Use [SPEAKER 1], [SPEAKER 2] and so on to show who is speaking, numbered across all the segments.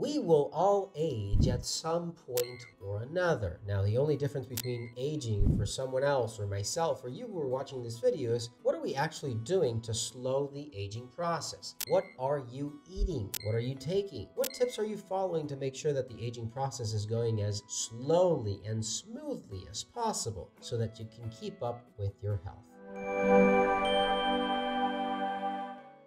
[SPEAKER 1] We will all age at some point or another. Now, the only difference between aging for someone else or myself or you who are watching this video is what are we actually doing to slow the aging process? What are you eating? What are you taking? What tips are you following to make sure that the aging process is going as slowly and smoothly as possible so that you can keep up with your health?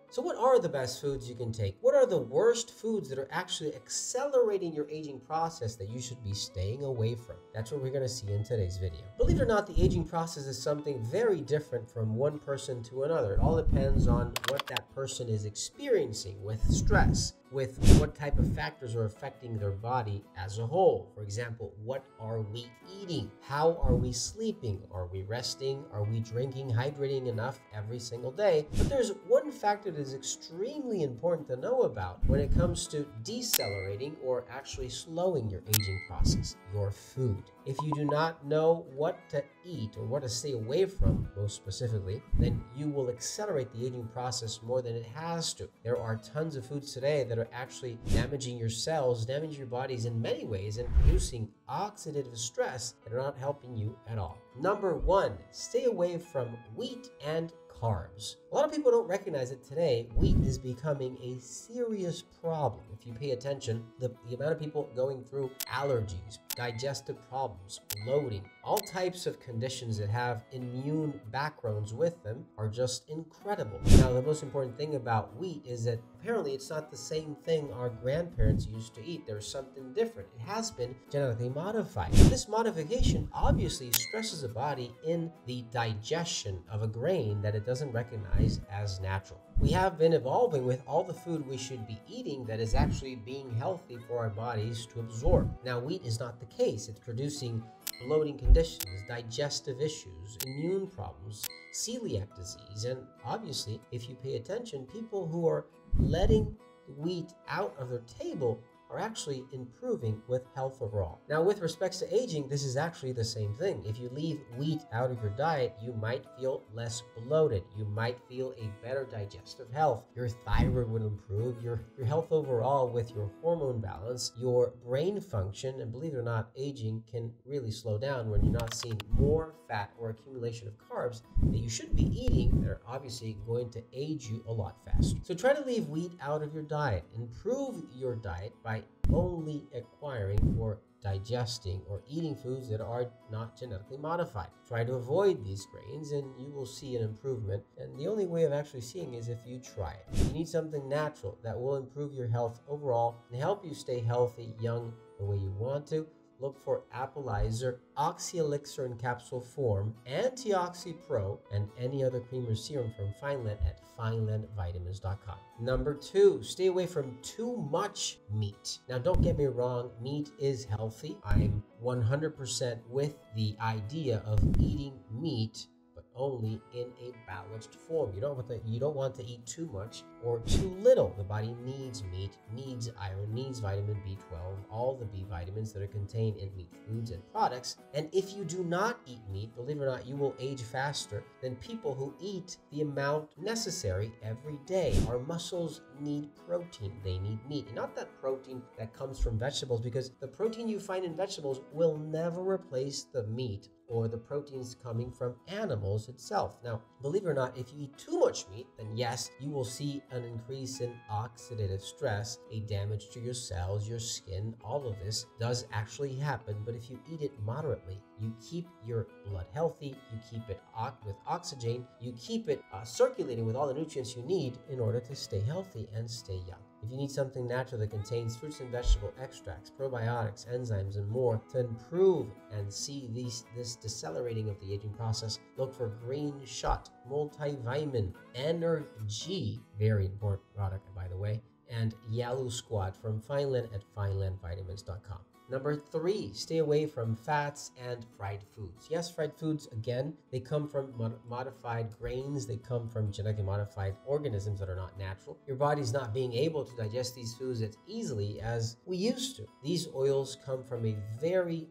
[SPEAKER 1] So what are the best foods you can take? What are the worst foods that are actually accelerating your aging process that you should be staying away from? That's what we're going to see in today's video. Believe it or not, the aging process is something very different from one person to another. It all depends on what that person is experiencing with stress, with what type of factors are affecting their body as a whole. For example, what are we eating? How are we sleeping? Are we resting? Are we drinking, hydrating enough every single day? But there's one factor that is extremely important to know about when it comes to decelerating or actually slowing your aging process: your food. If you do not know what to eat or what to stay away from, most specifically, then you will accelerate the aging process more than it has to. There are tons of foods today that are actually damaging your cells, damaging your bodies in many ways, and producing oxidative stress that are not helping you at all. Number one, stay away from wheat and carbs. A lot of people don't recognize that today wheat is becoming a serious problem. If you pay attention, the amount of people going through allergies, digestive problems, bloating, all types of conditions that have immune backgrounds with them are just incredible. Now, the most important thing about wheat is that apparently it's not the same thing our grandparents used to eat. There's something different. It has been genetically modified. This modification obviously stresses the body in the digestion of a grain that it doesn't recognize as natural. We have been evolving with all the food we should be eating that is actually being healthy for our bodies to absorb. Now, wheat is not the case. It's producing bloating conditions, digestive issues, immune problems, celiac disease, and obviously, if you pay attention, people who are letting wheat out of their table are actually improving with health overall. Now, with respects to aging, this is actually the same thing. If you leave wheat out of your diet, you might feel less bloated. You might feel a better digestive health. Your thyroid will improve, your health overall with your hormone balance, your brain function, and believe it or not, aging can really slow down when you're not seeing more fat or accumulation of carbs that you should be eating that are obviously going to age you a lot faster. So try to leave wheat out of your diet. Improve your diet by only acquiring or digesting or eating foods that are not genetically modified. Try to avoid these grains and you will see an improvement. And the only way of actually seeing is if you try it. You need something natural that will improve your health overall and help you stay healthy, young, the way you want to. Look for Appleizer, Oxy Elixir in capsule form, Antioxy Pro, and any other cream or serum from Fineland at finelandvitamins.com. Number two, stay away from too much meat. Now, don't get me wrong, meat is healthy. I'm 100% with the idea of eating meat, but only in a balanced form. You don't want to eat too much or too little. The body needs meat, needs iron, needs vitamin B12, all the B vitamins that are contained in meat foods and products. And if you do not eat meat, believe it or not, you will age faster than people who eat the amount necessary every day. Our muscles need protein. They need meat. And not that protein that comes from vegetables, because the protein you find in vegetables will never replace the meat or the proteins coming from animals itself. Now, believe it or not, if you eat too much meat, then yes, you will see an increase in oxidative stress, a damage to your cells, your skin. All of this does actually happen, but if you eat it moderately, you keep your blood healthy, you keep it with oxygen, you keep it circulating with all the nutrients you need in order to stay healthy and stay young. If you need something natural that contains fruits and vegetable extracts, probiotics, enzymes, and more to improve and see this decelerating of the aging process, look for Green Shot Multivitamin Energy, very important product, by the way, and Yalu Squad from Fineland at finelandvitamins.com. Number three, stay away from fats and fried foods. Yes, fried foods, again, they come from modified grains. They come from genetically modified organisms that are not natural. Your body's not being able to digest these foods as easily as we used to. These oils come from a very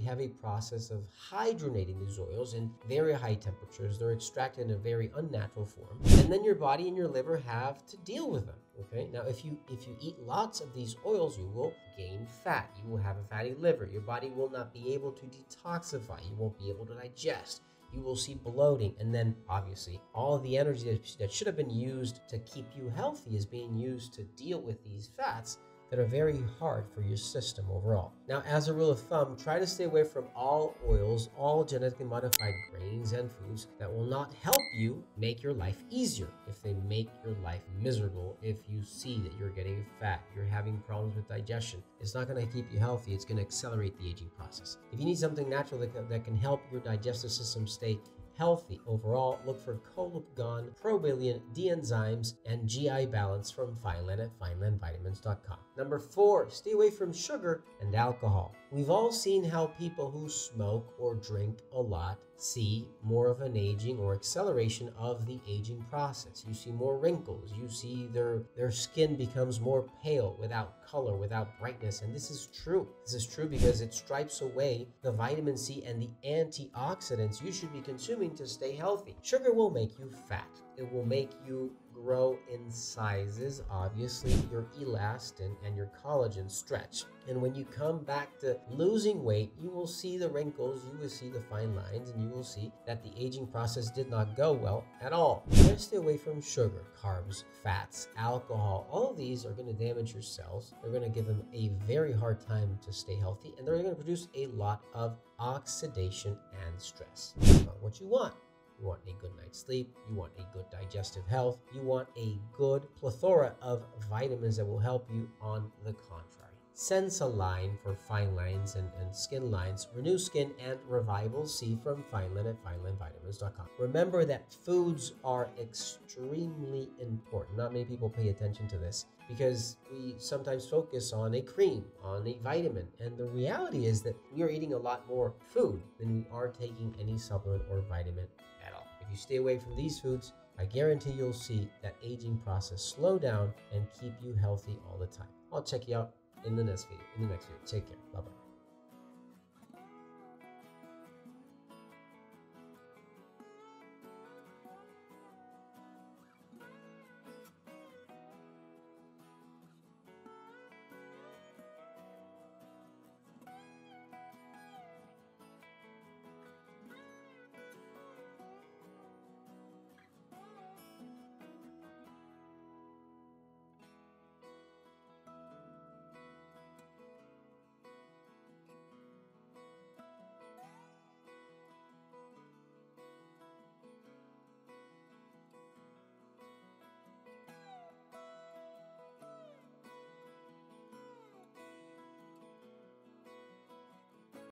[SPEAKER 1] heavy process of hydrogenating these oils in very high temperatures. They're extracted in a very unnatural form. And then your body and your liver have to deal with them. Okay, now if you eat lots of these oils, you will gain fat. You will have a fatty liver. Your body will not be able to detoxify. You won't be able to digest. You will see bloating, and then obviously all of the energy that should have been used to keep you healthy is being used to deal with these fats that are very hard for your system overall. Now, as a rule of thumb, try to stay away from all oils, all genetically modified grains and foods that will not help you make your life easier. If they make your life miserable, if you see that you're getting fat, you're having problems with digestion, it's not going to keep you healthy. It's going to accelerate the aging process. If you need something natural that can help your digestive system stay healthy overall, look for Collagen, Probillion, D-enzymes, and GI balance from Fineland at FinelandVitamins.com. Number 4, stay away from sugar and alcohol. We've all seen how people who smoke or drink a lot see more of an aging or acceleration of the aging process. You see more wrinkles. You see their skin becomes more pale, without color, without brightness. And this is true. This is true because it stripes away the vitamin C and the antioxidants you should be consuming to stay healthy. Sugar will make you fat. It will make you grow in sizes. Obviously, your elastin and your collagen stretch. And when you come back to losing weight, you will see the wrinkles, you will see the fine lines, and you will see that the aging process did not go well at all. Just stay away from sugar, carbs, fats, alcohol. All of these are going to damage your cells. They're going to give them a very hard time to stay healthy, and they're going to produce a lot of oxidation and stress. That's not what you want. You want a good night's sleep. You want a good digestive health. You want a good plethora of vitamins that will help you on the contrary. Sensodyne for fine lines and skin lines, Renew Skin, and Revival C from Fineland at FinelandVitamins.com. Remember that foods are extremely important. Not many people pay attention to this because we sometimes focus on a cream, on a vitamin. And the reality is that we are eating a lot more food than we are taking any supplement or vitamin at all. If you stay away from these foods, I guarantee you'll see that aging process slow down and keep you healthy all the time. I'll check you out in the next video. Take care. Bye-bye.